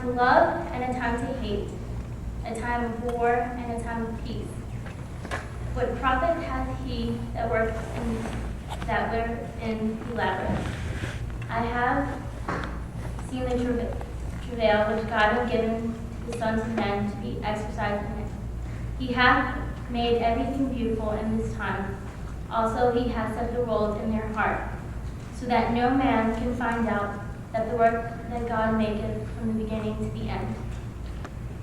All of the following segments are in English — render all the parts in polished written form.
to love and a time to hate, a time of war and a time of peace. What profit hath he that worketh in laboureth? I have seen the travail which God hath given to the sons of men to be exercised in it. He hath made everything beautiful in this time. Also he hath set the rules in their heart, so that no man can find out that the work that God maketh from the beginning to the end.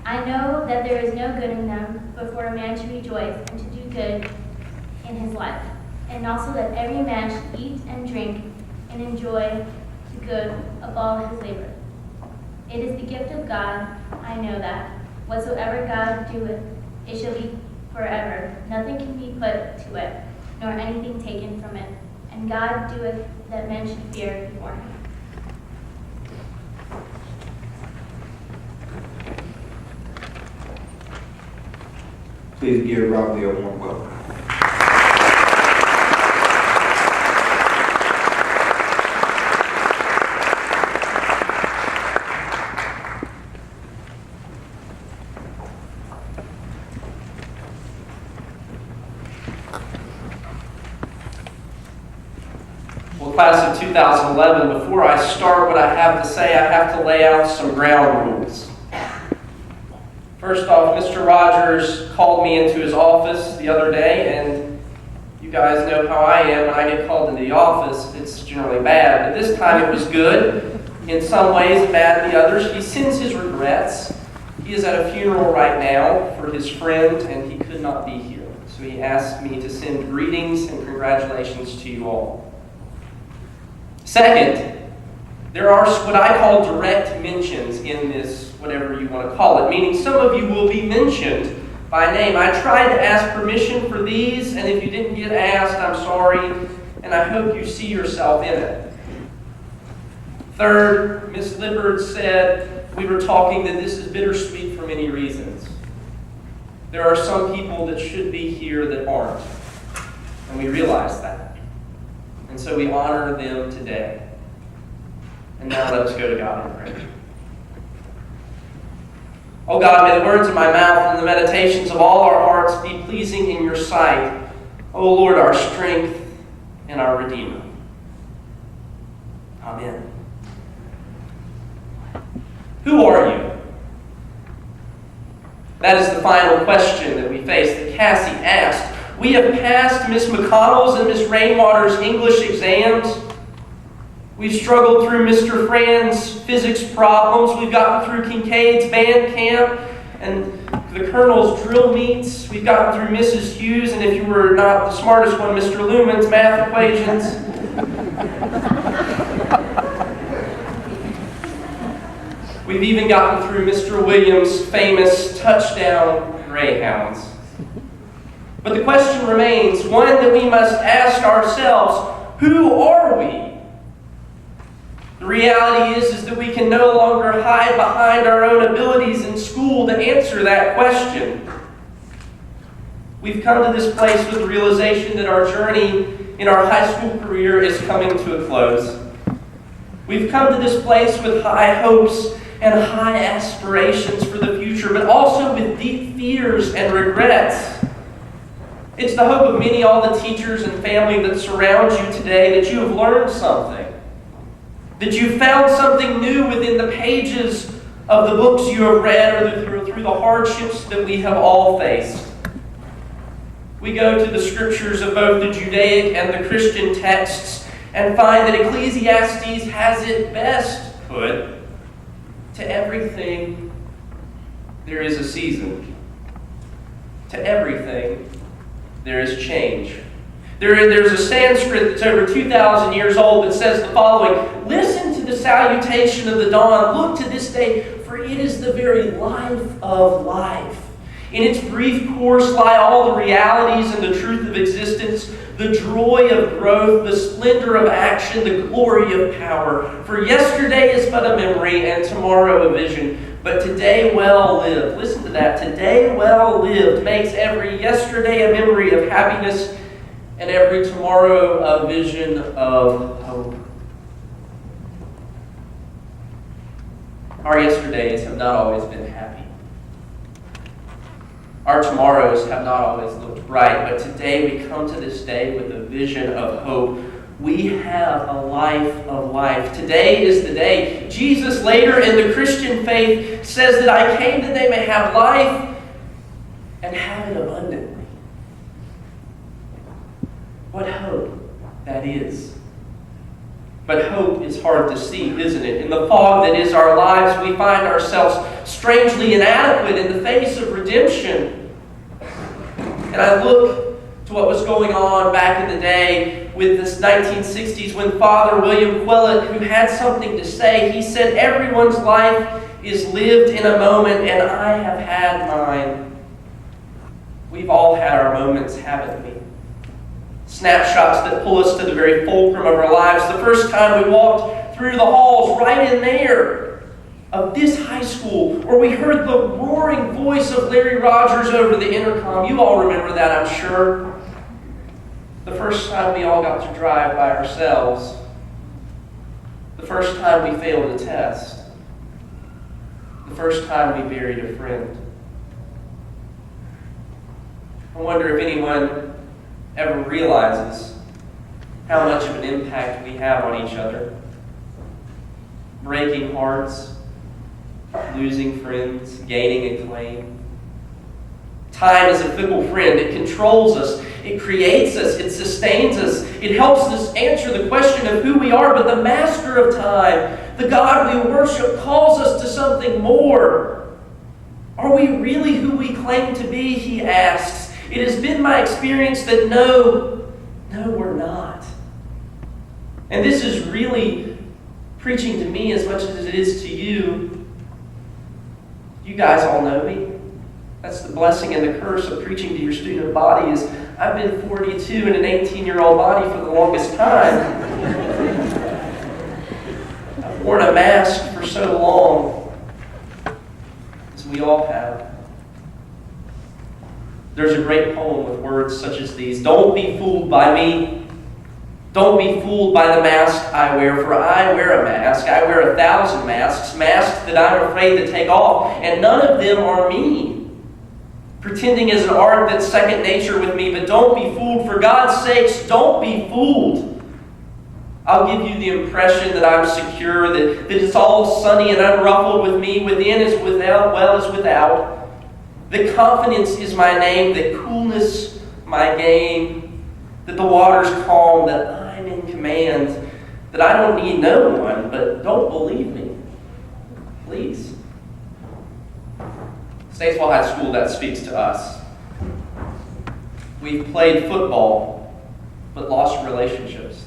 I know that there is no good in them, but for a man to rejoice and to do good in his life, and also that every man should eat and drink and enjoy the good of all his labor. It is the gift of God, I know that. Whatsoever God doeth, it shall be forever. Nothing can be put to it, nor anything taken from it. And God doeth that men should fear before him. Please give Robbie a warm welcome. Well, class of 2011, before I start what I have to say, I have to lay out some ground rules. First off, Mr. Rogers called me into his office the other day, and you guys know how I am. When I get called into the office, it's generally bad. But this time it was good. In some ways, bad in the others. He sends his regrets. He is at a funeral right now for his friend, and he could not be here. So he asked me to send greetings and congratulations to you all. Second, there are what I call direct mentions in this, whatever you want to call it, meaning some of you will be mentioned by name. I tried to ask permission for these, and if you didn't get asked, I'm sorry, and I hope you see yourself in it. Third, Ms. Lippard said we were talking that this is bittersweet for many reasons. There are some people that should be here that aren't, and we realize that. And so we honor them today. And now let us go to God in prayer. Oh God, may the words of my mouth and the meditations of all our hearts be pleasing in your sight. Oh Lord, our strength and our Redeemer. Amen. Who are you? That is the final question that we face, that Cassie asked. We have passed Miss McConnell's and Miss Rainwater's English exams. We've struggled through Mr. Fran's physics problems. We've gotten through Kincaid's band camp and the Colonel's drill meets. We've gotten through Mrs. Hughes, and if you were not the smartest one, Mr. Lumen's math equations. We've even gotten through Mr. Williams' famous touchdown greyhounds. But the question remains, one that we must ask ourselves: who are we? The reality is that we can no longer hide behind our own abilities in school to answer that question. We've come to this place with the realization that our journey in our high school career is coming to a close. We've come to this place with high hopes and high aspirations for the future, but also with deep fears and regrets. It's the hope of many, all the teachers and family that surround you today, that you have learned something. That you've found something new within the pages of the books you have read, or through the hardships that we have all faced. We go to the scriptures of both the Judaic and the Christian texts and find that Ecclesiastes has it best put: to everything there is a season. To everything there is change. There's a Sanskrit that's over 2,000 years old that says the following: listen to the salutation of the dawn, look to this day, for it is the very life of life. In its brief course lie all the realities and the truth of existence, the joy of growth, the splendor of action, the glory of power. For yesterday is but a memory, and tomorrow a vision. But today well lived, listen to that, today well lived makes every yesterday a memory of happiness, and every tomorrow a vision of hope. Our yesterdays have not always been happy. Our tomorrows have not always looked bright, but today we come to this day with a vision of hope. We have a life of life. Today is the day. Jesus later in the Christian faith says that I came that they may have life and have it abundantly. What hope that is. But hope is hard to see, isn't it? In the fog that is our lives, we find ourselves strangely inadequate in the face of redemption. And I look to what was going on back in the day with this 1960s when Father William Quillett, who had something to say, he said, everyone's life is lived in a moment, and I have had mine. We've all had our moments, haven't we? Snapshots that pull us to the very fulcrum of our lives. The first time we walked through the halls right in there of this high school, or we heard the roaring voice of Larry Rogers over the intercom. You all remember that, I'm sure. The first time we all got to drive by ourselves. The first time we failed a test. The first time we buried a friend. I wonder if anyone ever realizes how much of an impact we have on each other. Breaking hearts, losing friends, gaining acclaim. Time is a fickle friend. It controls us. It creates us. It sustains us. It helps us answer the question of who we are. But the master of time, the God we worship, calls us to something more. Are we really who we claim to be, he asks. It has been my experience that no, we're not. And this is really preaching to me as much as it is to you. You guys all know me. That's the blessing and the curse of preaching to your student body is I've been 42 in an 18-year-old body for the longest time. I've worn a mask for so long, as we all have. There's a great poem with words such as these. Don't be fooled by me. Don't be fooled by the mask I wear, for I wear a mask. I wear 1,000 masks, masks that I'm afraid to take off, and none of them are me. Pretending is an art that's second nature with me, but don't be fooled. For God's sakes, don't be fooled. I'll give you the impression that I'm secure, that it's all sunny and unruffled with me, within as without, well as without. That confidence is my name, that coolness my game, that the water's calm, that I'm in command, that I don't need no one, but don't believe me. Please. Statesville High School, that speaks to us. We've played football, but lost relationships.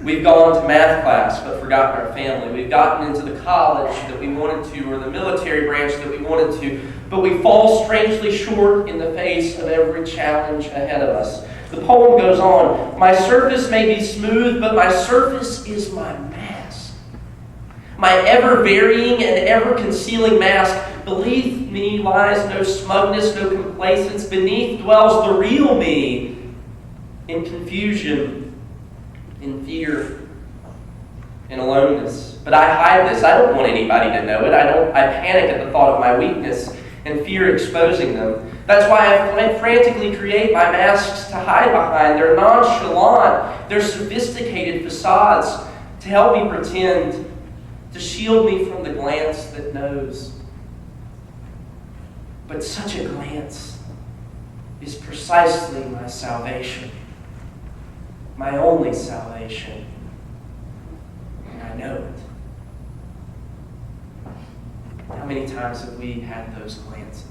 We've gone to math class, but forgotten our family. We've gotten into the college that we wanted to, or the military branch that we wanted to, but we fall strangely short in the face of every challenge ahead of us. The poem goes on, my surface may be smooth, but my surface is my mask. My ever-varying and ever-concealing mask. Beneath me lies no smugness, no complacence. Beneath dwells the real me in confusion, in fear, in aloneness. But I hide this. I don't want anybody to know it. I panic at the thought of my weakness and fear exposing them. That's why I frantically create my masks to hide behind. They're nonchalant. They're sophisticated facades to help me pretend, to shield me from the glance that knows. But such a glance is precisely my salvation. My only salvation. And I know it. How many times have we had those glances?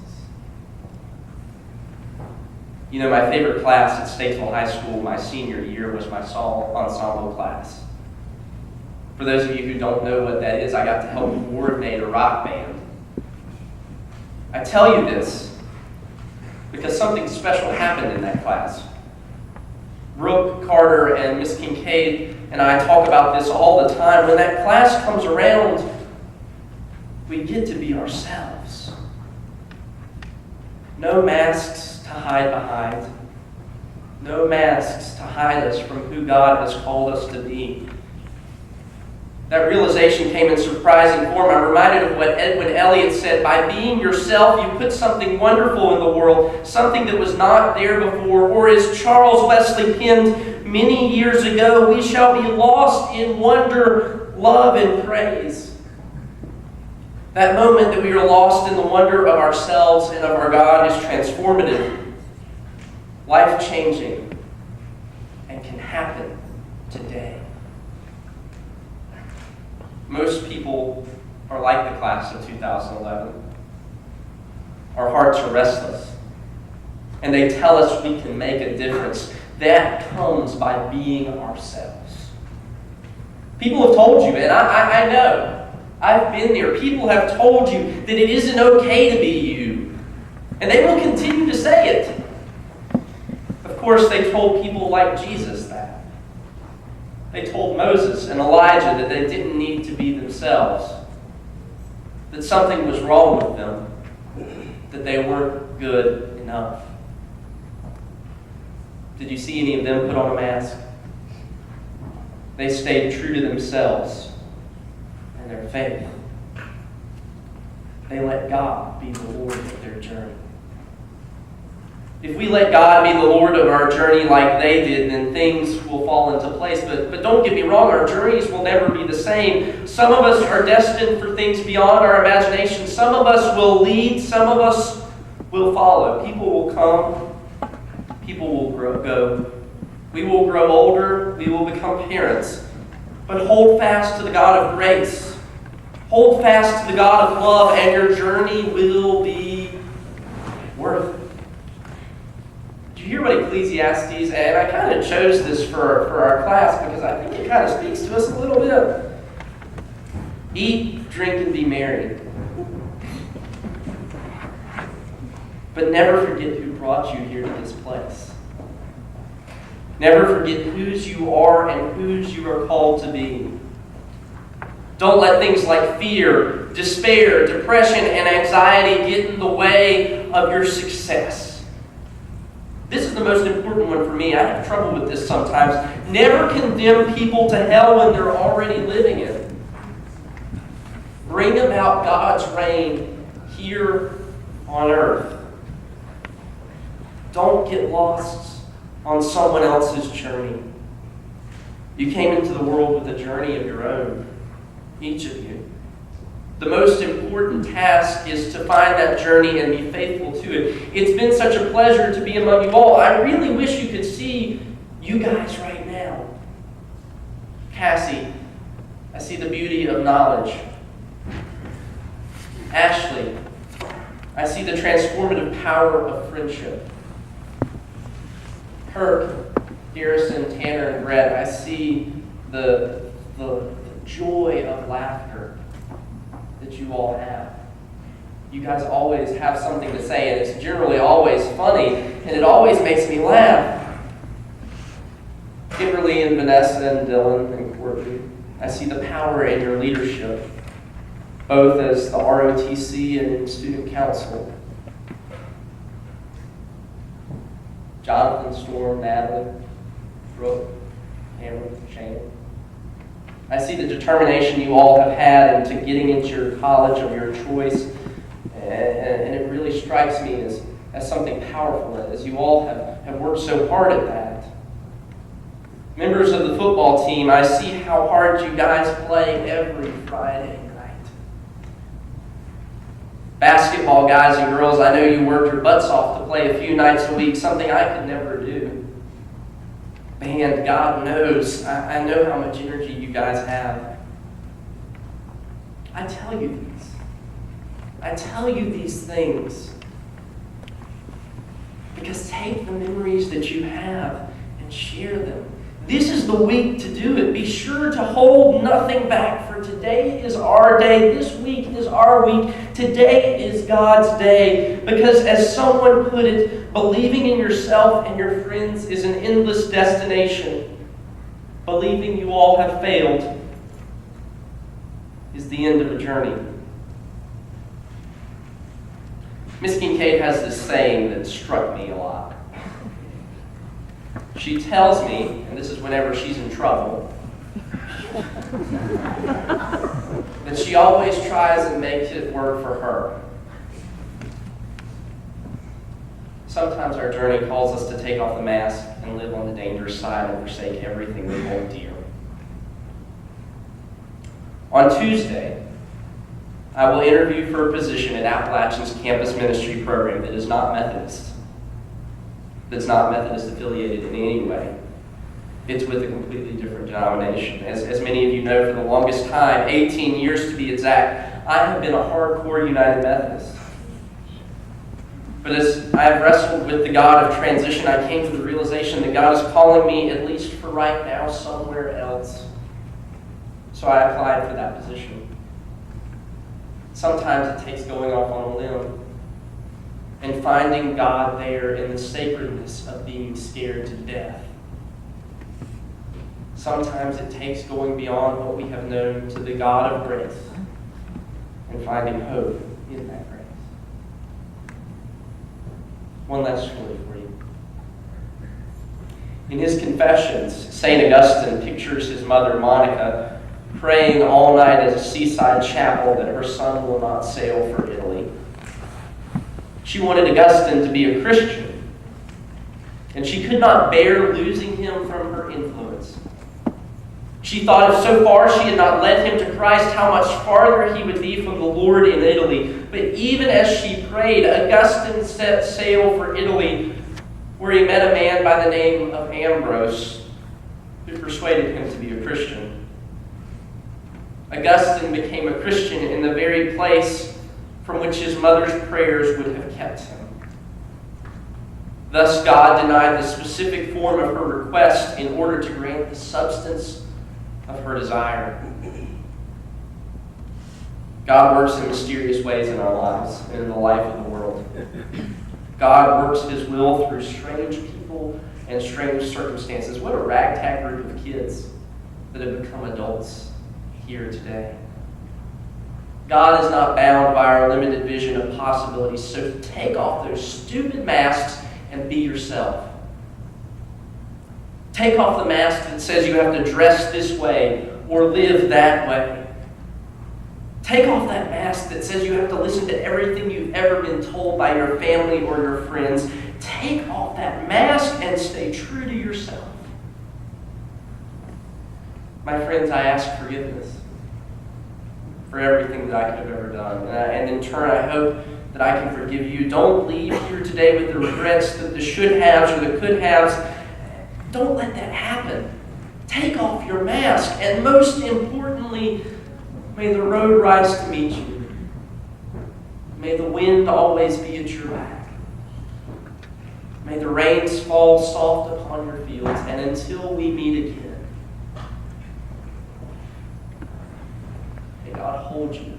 You know, my favorite class at Statesville High School my senior year was my song ensemble class. For those of you who don't know what that is, I got to help coordinate a rock band. I tell you this because something special happened in that class. Brooke Carter and Miss Kincaid and I talk about this all the time. When that class comes around, we get to be ourselves. No masks to hide behind. No masks to hide us from who God has called us to be. That realization came in surprising form. I'm reminded of what Edwin Elliot said, by being yourself, you put something wonderful in the world, something that was not there before. Or as Charles Wesley penned many years ago, we shall be lost in wonder, love, and praise. That moment that we are lost in the wonder of ourselves and of our God is transformative, life-changing, and can happen today. Most people are like the class of 2011. Our hearts are restless, and they tell us we can make a difference. That comes by being ourselves. People have told you, and I know, I've been there. People have told you that it isn't okay to be you, and they will continue to say it. Of course, they told people like Jesus that. They told Moses and Elijah that they didn't need to be themselves, that something was wrong with them, that they weren't good enough. Did you see any of them put on a mask? They stayed true to themselves and their faith. They let God be the Lord of their journey. If we let God be the Lord of our journey like they did, then things will fall into place. But don't get me wrong, our journeys will never be the same. Some of us are destined for things beyond our imagination. Some of us will lead, some of us will follow. People will come, people will go. We will grow older, we will become parents. But hold fast to the God of grace. Hold fast to the God of love, and your journey will be worth it. You hear what Ecclesiastes, and I kind of chose this for our class because I think it kind of speaks to us a little bit. Eat, drink, and be merry. But never forget who brought you here to this place. Never forget whose you are and whose you are called to be. Don't let things like fear, despair, depression, and anxiety get in the way of your success. This is the most important one for me. I have trouble with this sometimes. Never condemn people to hell when they're already living it. Bring about God's reign here on earth. Don't get lost on someone else's journey. You came into the world with a journey of your own, each of you. The most important task is to find that journey and be faithful to it. It's been such a pleasure to be among you all. I really wish you could see you guys right now. Cassie, I see the beauty of knowledge. Ashley, I see the transformative power of friendship. Herc, Garrison, Tanner, and Brett, I see the joy of laughter that you all have. You guys always have something to say, and it's generally always funny, and it always makes me laugh. Kimberly and Vanessa and Dylan and Courtney, I see the power in your leadership, both as the ROTC and in student council. Jonathan, Storm, Natalie, Brooke, Cameron, Shane. I see the determination you all have had into getting into your college of your choice, and it really strikes me as something powerful, as you all have worked so hard at that. Members of the football team, I see how hard you guys play every Friday night. Basketball guys and girls, I know you work your butts off to play a few nights a week, something I could never do. Man, God knows, I know how much energy you guys have. I tell you these things because take the memories that you have and share them. This is the week to do it. Be sure to hold nothing back, for today is our day. This week is our week. Today is God's day. Because as someone put it, believing in yourself and your friends is an endless destination. Believing you all have failed is the end of a journey. Miss Kincaid has this saying that struck me a lot. She tells me, and this is whenever she's in trouble, That she always tries and makes it work for her. Sometimes our journey calls us to take off the mask and live on the dangerous side and forsake everything we hold dear. On Tuesday, I will interview for a position at Appalachian's campus ministry program that is not Methodist. That's not Methodist affiliated in any way. It's with a completely different denomination. As many of you know, for the longest time, 18 years to be exact, I have been a hardcore United Methodist. But as I have wrestled with the God of transition, I came to the realization that God is calling me, at least for right now, somewhere else. So I applied for that position. Sometimes it takes going off on a limb and finding God there in the sacredness of being scared to death. Sometimes it takes going beyond what we have known to the God of grace and finding hope in that grace. One last story for you. In his Confessions, St. Augustine pictures his mother, Monica, praying all night at a seaside chapel that her son will not sail for Italy. She wanted Augustine to be a Christian, and she could not bear losing him from her influence. She thought if so far she had not led him to Christ, how much farther he would be from the Lord in Italy. But even as she prayed, Augustine set sail for Italy, where he met a man by the name of Ambrose, who persuaded him to be a Christian. Augustine became a Christian in the very place from which his mother's prayers would have kept him. Thus, God denied the specific form of her request in order to grant the substance of her desire. God works in mysterious ways in our lives and in the life of the world. God works His will through strange people and strange circumstances. What a ragtag group of kids that have become adults here today. God is not bound by our limited vision of possibilities, so take off those stupid masks and be yourself. Take off the mask that says you have to dress this way or live that way. Take off that mask that says you have to listen to everything you've ever been told by your family or your friends. Take off that mask and stay true to yourself. My friends, I ask forgiveness for everything that I could have ever done. And in turn, I hope that I can forgive you. Don't leave here today with the regrets, the should-haves or the could-haves. Don't let that happen. Take off your mask. And most importantly, may the road rise to meet you. May the wind always be at your back. May the rains fall soft upon your fields. And until we meet again, may God hold you